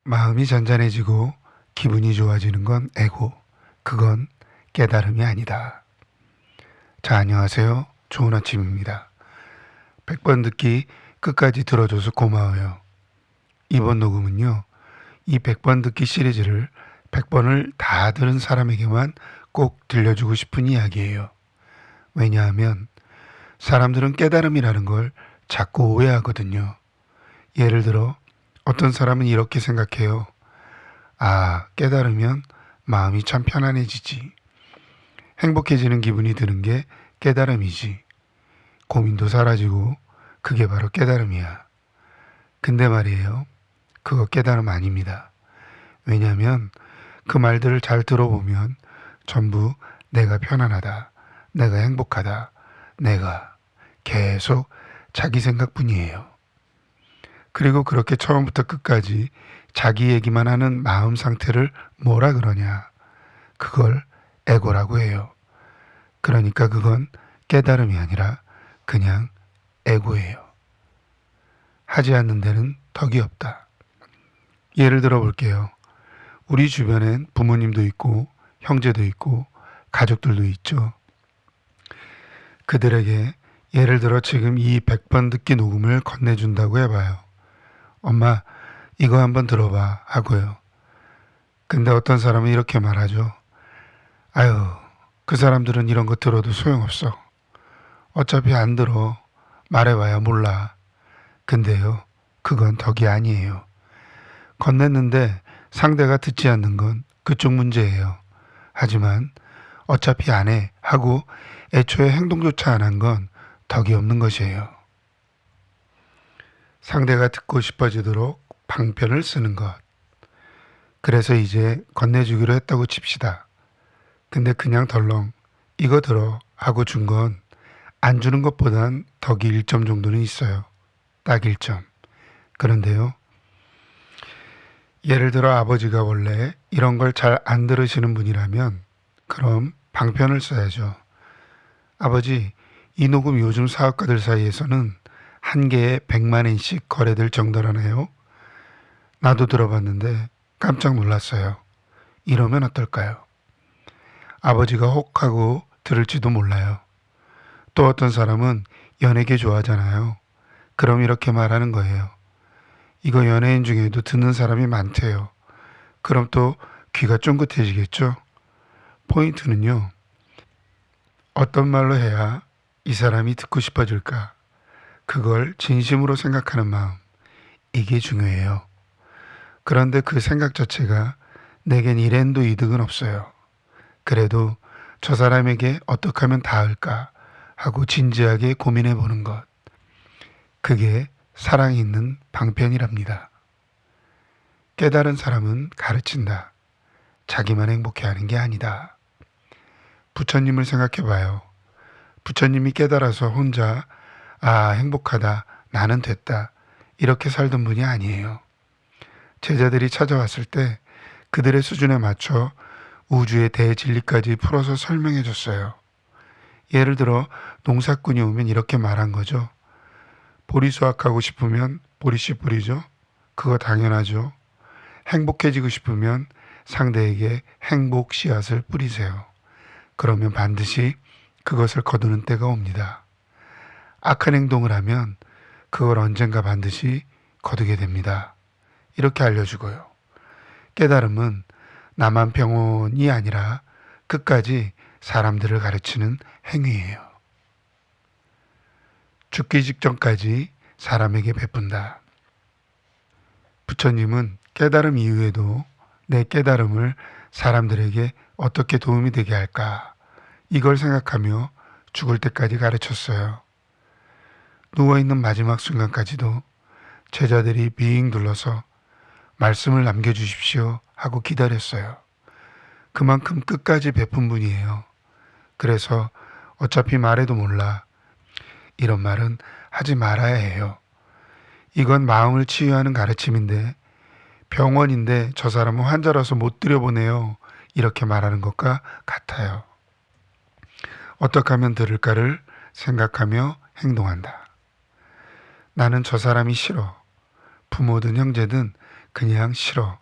마음이 잔잔해지고 기분이 좋아지는 건 에고, 그건 깨달음이 아니다. 자, 안녕하세요. 좋은 아침입니다. 100번 듣기 끝까지 들어줘서 고마워요. 이번 녹음은요, 이 100번 듣기 시리즈를 100번을 다 들은 사람에게만 꼭 들려주고 싶은 이야기예요. 왜냐하면 사람들은 깨달음이라는 걸 자꾸 오해하거든요. 예를 들어 어떤 사람은 이렇게 생각해요. 아, 깨달으면 마음이 참 편안해지지. 행복해지는 기분이 드는 게 깨달음이지. 고민도 사라지고 그게 바로 깨달음이야. 근데 말이에요. 그거 깨달음 아닙니다. 왜냐하면 그 말들을 잘 들어보면 전부 내가 편안하다, 내가 행복하다, 내가 계속 자기 생각뿐이에요. 그리고 그렇게 처음부터 끝까지 자기 얘기만 하는 마음 상태를 뭐라 그러냐. 그걸 에고라고 해요. 그러니까 그건 깨달음이 아니라 그냥 에고예요. 하지 않는 데는 덕이 없다. 예를 들어 볼게요. 우리 주변엔 부모님도 있고 형제도 있고 가족들도 있죠. 그들에게 예를 들어 지금 이 100번 듣기 녹음을 건네준다고 해봐요. 엄마, 이거 한번 들어봐 하고요. 근데 어떤 사람은 이렇게 말하죠. 아유, 그 사람들은 이런 거 들어도 소용없어. 어차피 안 들어. 말해봐야 몰라. 근데요, 그건 덕이 아니에요. 건넸는데 상대가 듣지 않는 건 그쪽 문제예요. 하지만 어차피 안 해 하고 애초에 행동조차 안 한 건 덕이 없는 것이에요. 상대가 듣고 싶어지도록 방편을 쓰는 것. 그래서 이제 건네주기로 했다고 칩시다. 근데 그냥 덜렁 이거 들어 하고 준 건 안 주는 것보단 덕이 1점 정도는 있어요. 딱 1점. 그런데요. 예를 들어 아버지가 원래 이런 걸 잘 안 들으시는 분이라면 그럼 방편을 써야죠. 아버지, 이 녹음 요즘 사업가들 사이에서는 한 개에 100만 엔씩 거래될 정도라네요. 나도 들어봤는데 깜짝 놀랐어요. 이러면 어떨까요? 아버지가 혹하고 들을지도 몰라요. 또 어떤 사람은 연예계 좋아하잖아요. 그럼 이렇게 말하는 거예요. 이거 연예인 중에도 듣는 사람이 많대요. 그럼 또 귀가 쫑긋해지겠죠? 포인트는요. 어떤 말로 해야 이 사람이 듣고 싶어질까? 그걸 진심으로 생각하는 마음. 이게 중요해요. 그런데 그 생각 자체가 내겐 1엔도 이득은 없어요. 그래도 저 사람에게 어떻게 하면 닿을까 하고 진지하게 고민해 보는 것. 그게 사랑이 있는 방편이랍니다. 깨달은 사람은 가르친다. 자기만 행복해하는 게 아니다. 부처님을 생각해 봐요. 부처님이 깨달아서 혼자 행복하다, 나는 됐다 이렇게 살던 분이 아니에요. 제자들이 찾아왔을 때 그들의 수준에 맞춰 우주의 대진리까지 풀어서 설명해 줬어요. 예를 들어 농사꾼이 오면 이렇게 말한 거죠. 보리 수확하고 싶으면 보리씨 뿌리죠. 그거 당연하죠. 행복해지고 싶으면 상대에게 행복 씨앗을 뿌리세요. 그러면 반드시 그것을 거두는 때가 옵니다. 악한 행동을 하면 그걸 언젠가 반드시 거두게 됩니다. 이렇게 알려주고요. 깨달음은 나만 병원이 아니라 끝까지 사람들을 가르치는 행위예요. 죽기 직전까지 사람에게 베푼다. 부처님은 깨달음 이후에도 내 깨달음을 사람들에게 어떻게 도움이 되게 할까? 이걸 생각하며 죽을 때까지 가르쳤어요. 누워있는 마지막 순간까지도 제자들이 빙 둘러서 말씀을 남겨주십시오 하고 기다렸어요. 그만큼 끝까지 베푼 분이에요. 그래서 어차피 말해도 몰라. 이런 말은 하지 말아야 해요. 이건 마음을 치유하는 가르침인데 병원인데 저 사람은 환자라서 못 들여보내요. 이렇게 말하는 것과 같아요. 어떻게 하면 들을까를 생각하며 행동한다. 나는 저 사람이 싫어. 부모든 형제든 그냥 싫어.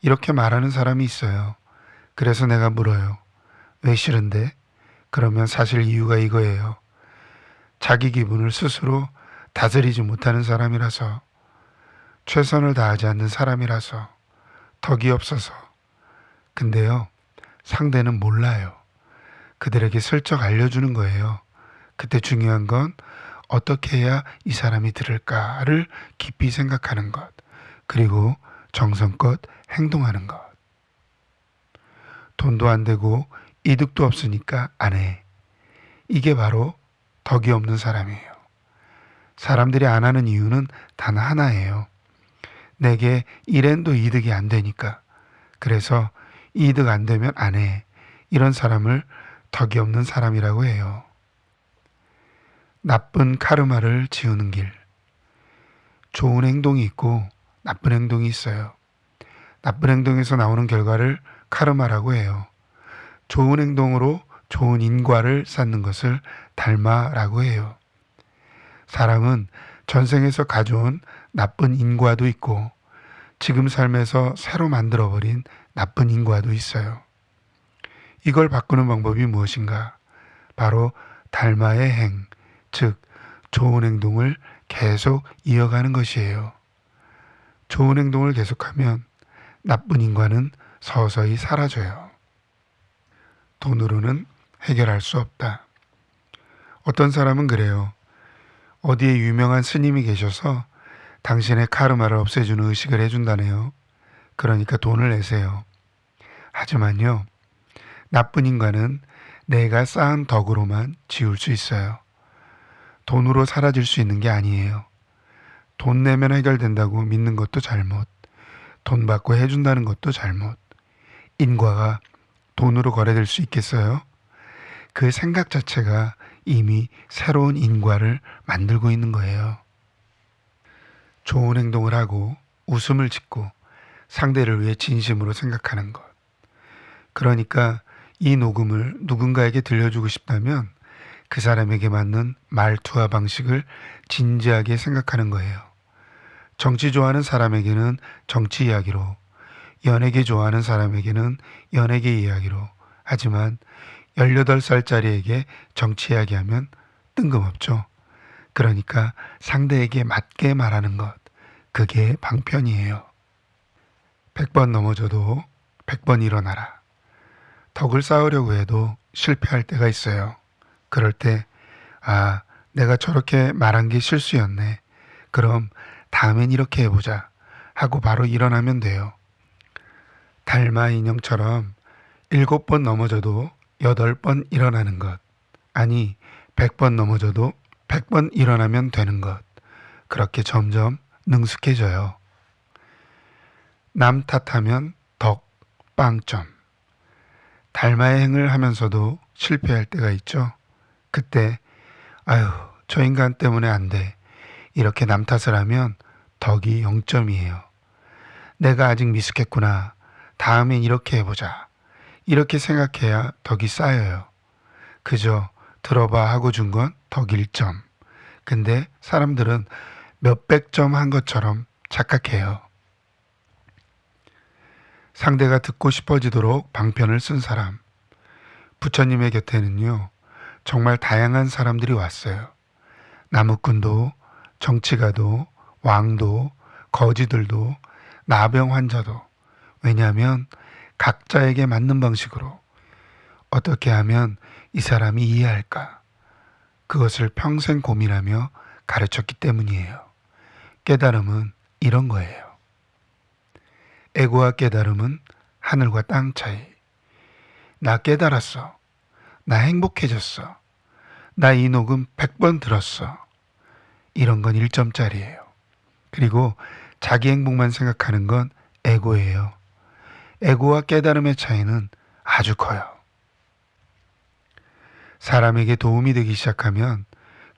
이렇게 말하는 사람이 있어요. 그래서 내가 물어요. 왜 싫은데? 그러면 사실 이유가 이거예요. 자기 기분을 스스로 다스리지 못하는 사람이라서, 최선을 다하지 않는 사람이라서, 덕이 없어서. 근데요, 상대는 몰라요. 그들에게 슬쩍 알려주는 거예요. 그때 중요한 건 어떻게 해야 이 사람이 들을까를 깊이 생각하는 것, 그리고 정성껏 행동하는 것. 돈도 안 되고 이득도 없으니까 안 해. 이게 바로 덕이 없는 사람이에요. 사람들이 안 하는 이유는 단 하나예요. 내게 1엔도 이득이 안 되니까. 그래서 이득 안 되면 안 해. 이런 사람을 덕이 없는 사람이라고 해요. 나쁜 카르마를 지우는 길. 좋은 행동이 있고 나쁜 행동이 있어요. 나쁜 행동에서 나오는 결과를 카르마라고 해요. 좋은 행동으로 좋은 인과를 쌓는 것을 달마라고 해요. 사람은 전생에서 가져온 나쁜 인과도 있고 지금 삶에서 새로 만들어버린 나쁜 인과도 있어요. 이걸 바꾸는 방법이 무엇인가? 바로 달마의 행, 즉 좋은 행동을 계속 이어가는 것이에요. 좋은 행동을 계속하면 나쁜 인과는 서서히 사라져요. 돈으로는 해결할 수 없다. 어떤 사람은 그래요. 어디에 유명한 스님이 계셔서 당신의 카르마를 없애주는 의식을 해준다네요. 그러니까 돈을 내세요. 하지만요, 나쁜 인간은 내가 쌓은 덕으로만 지울 수 있어요. 돈으로 사라질 수 있는 게 아니에요. 돈 내면 해결된다고 믿는 것도 잘못, 돈 받고 해준다는 것도 잘못. 인과가 돈으로 거래될 수 있겠어요? 그 생각 자체가 이미 새로운 인과를 만들고 있는 거예요. 좋은 행동을 하고 웃음을 짓고 상대를 위해 진심으로 생각하는 것. 그러니까 이 녹음을 누군가에게 들려주고 싶다면 그 사람에게 맞는 말투와 방식을 진지하게 생각하는 거예요. 정치 좋아하는 사람에게는 정치 이야기로, 연예계 좋아하는 사람에게는 연예계 이야기로. 하지만 18살짜리에게 정치 이야기하면 뜬금없죠. 그러니까 상대에게 맞게 말하는 것, 그게 방편이에요. 100번 넘어져도 100번 일어나라. 덕을 쌓으려고 해도 실패할 때가 있어요. 그럴 때, 아, 내가 저렇게 말한 게 실수였네. 그럼 다음엔 이렇게 해보자 하고 바로 일어나면 돼요. 달마 인형처럼 7번 넘어져도 8번 일어나는 것. 아니, 100번 넘어져도 100번 일어나면 되는 것. 그렇게 점점 능숙해져요. 남 탓하면 덕, 빵점. 달마의 행을 하면서도 실패할 때가 있죠. 그때 아유, 저 인간 때문에 안 돼. 이렇게 남 탓을 하면 덕이 0점이에요. 내가 아직 미숙했구나. 다음엔 이렇게 해보자. 이렇게 생각해야 덕이 쌓여요. 그저 들어봐 하고 준 건 덕 1점. 근데 사람들은 몇백 점 한 것처럼 착각해요. 상대가 듣고 싶어지도록 방편을 쓴 사람. 부처님의 곁에는요, 정말 다양한 사람들이 왔어요. 나무꾼도, 정치가도, 왕도, 거지들도, 나병 환자도. 왜냐하면 각자에게 맞는 방식으로 어떻게 하면 이 사람이 이해할까? 그것을 평생 고민하며 가르쳤기 때문이에요. 깨달음은 이런 거예요. 에고와 깨달음은 하늘과 땅 차이. 나 깨달았어. 나 행복해졌어. 나 이 녹음 100번 들었어. 이런 건 1점짜리예요. 그리고 자기 행복만 생각하는 건 에고예요. 에고와 깨달음의 차이는 아주 커요. 사람에게 도움이 되기 시작하면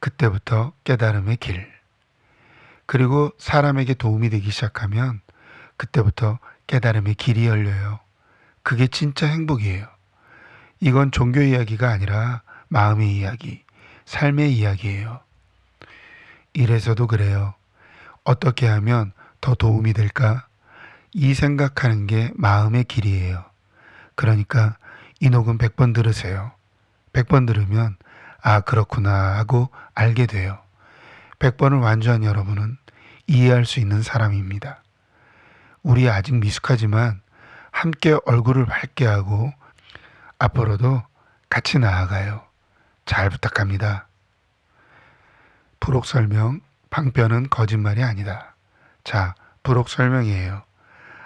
그때부터 깨달음의 길. 그리고 사람에게 도움이 되기 시작하면 그때부터 깨달음의 길이 열려요. 그게 진짜 행복이에요. 이건 종교 이야기가 아니라 마음의 이야기, 삶의 이야기예요. 일에서도 그래요. 어떻게 하면 더 도움이 될까? 이 생각하는 게 마음의 길이에요. 그러니까 이 녹음 100번 들으세요. 100번 들으면 아 그렇구나 하고 알게 돼요. 100번을 완주한 여러분은 이해할 수 있는 사람입니다. 우리 아직 미숙하지만 함께 얼굴을 밝게 하고 앞으로도 같이 나아가요. 잘 부탁합니다. 부록 설명, 방편은 거짓말이 아니다. 자, 부록 설명이에요.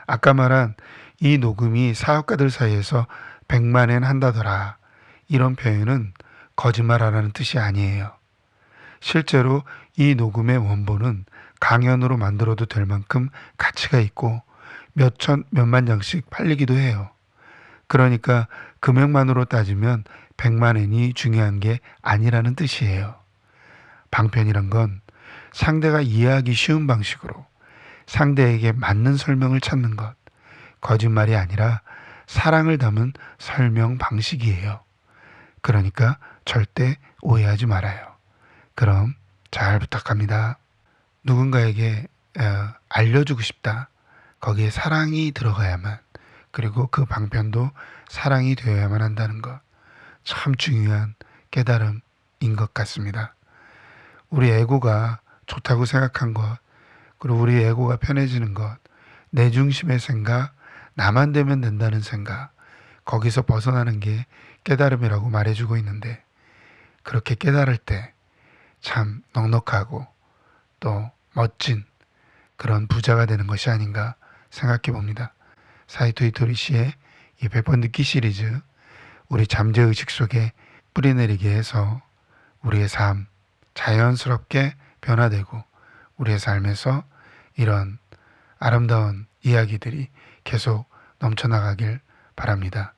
아까 말한 이 녹음이 사업가들 사이에서 100만엔 한다더라. 이런 표현은 거짓말하라는 뜻이 아니에요. 실제로 이 녹음의 원본은 강연으로 만들어도 될 만큼 가치가 있고 몇만 장씩 팔리기도 해요. 그러니까 금액만으로 따지면 100만엔이 중요한 게 아니라는 뜻이에요. 방편이란 건 상대가 이해하기 쉬운 방식으로 상대에게 맞는 설명을 찾는 것, 거짓말이 아니라 사랑을 담은 설명 방식이에요. 그러니까 절대 오해하지 말아요. 그럼 잘 부탁합니다. 누군가에게 알려주고 싶다. 거기에 사랑이 들어가야만, 그리고 그 방편도 사랑이 되어야만 한다는 것. 참 중요한 깨달음인 것 같습니다. 우리 에고가 좋다고 생각한 것, 그리고 우리 에고가 편해지는 것, 내 중심의 생각, 나만 되면 된다는 생각, 거기서 벗어나는 게 깨달음이라고 말해주고 있는데, 그렇게 깨달을 때 참 넉넉하고 또 멋진 그런 부자가 되는 것이 아닌가 생각해 봅니다. 사이토 이토리 씨의 이 100번 듣기 시리즈, 우리 잠재의식 속에 뿌리내리게 해서 우리의 삶 자연스럽게 변화되고 우리의 삶에서 이런 아름다운 이야기들이 계속 넘쳐나가길 바랍니다.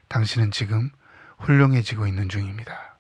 당신은 지금 훌륭해지고 있는 중입니다.